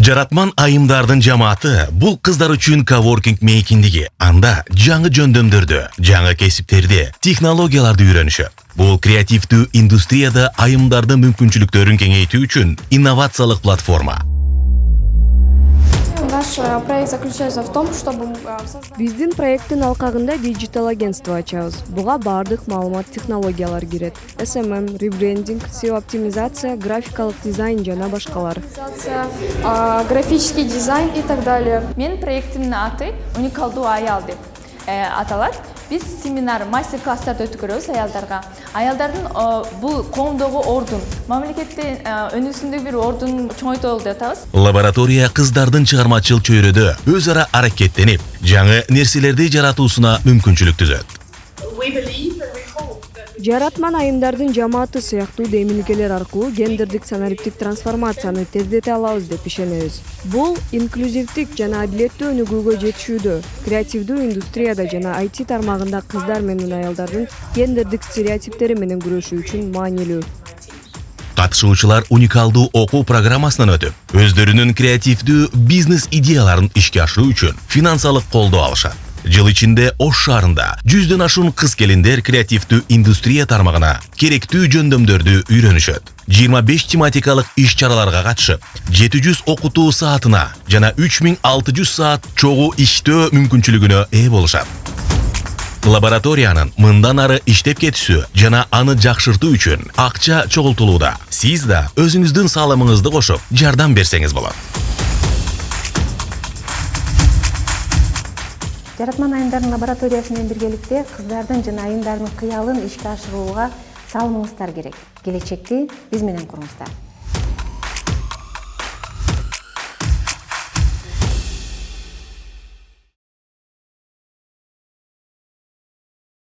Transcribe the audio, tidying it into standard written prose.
Жаратман айымдардын жамааты бул кыздар үчүн коворкинг мейкиндиги. Анда жаңы жөндөмдөрдү, жаңы кесиптерди, технологияларды үйрөнүшөт. Бул креативдүү индустрияда айымдардын мүмкүнчүлүктөрүн кеңейтүү үчүн инновациялык платформа. Наш проект заключается в том, чтобы Биздин проекттин алкагында диджитал агентство ачабыз. Буга бардык маалымат технологиялар кирет. SMM, ребрендинг, SEO оптимизация, графикалык дизайн жана башкалар. графический дизайн и так далее. Мен проекттин аты уникалдуу аял деп аталат. Биз семинар, мастер-класстарды өткөрөбүз аялдарга. Аялдардын бул коомдогу ордун, мамлекеттин өнүгүүсүндөгү бир ордун чоңойтолу деп атабыз. Лаборатория кыздардын чыгармачыл чөйрөдө өз ара аракеттенип, жаңы нерселерди жаратуусуна мүмкүнчүлүк түзөт. Жаратман айымдардын жамааты сыяктуу демилгелер аркылуу гендердик санариптик трансформацияны тездете алабыз деп ишенебиз. Бул инклюзивдик жана адилеттүү өнүгүүгө жетишүүдө, креативдүү индустрияда жана IT тармагында кыздар менен аялдардын гендердик стереотиптери менен күрөшүү үчүн маанилүү. Катышуучулар уникалдуу окуу программасынан өтүп, өздөрүнүн креативдүү бизнес идеяларын ишке ашыруу үчүн финансылык колдоо алышат. Жыл ичинде Ош шаарында 100дөн ашуун кыз-келиндер креативдүү индустрия тармагына керектүү жөндөмдөрдү үйрөнүшөт. 25 тематикалык иш-чараларга катышып, 700 окутуу саатына жана 3600 саат чогуу иштөө мүмкүнчүлүгүнө ээ болушат. Лабораториянын мындан ары иштеп кетиши жана аны жакшыртуу үчүн акча чогултулууда. Сиз да өзүңүздүн салымыңызды кошуп, жардам берсеңиз болот. Жаратман айымдардын лабораториясы менен биргеликте кыздардын жана айымдардын кыялын ишке ашырууга салымыңыздар керек. Келечекти биз менен куруңуздар.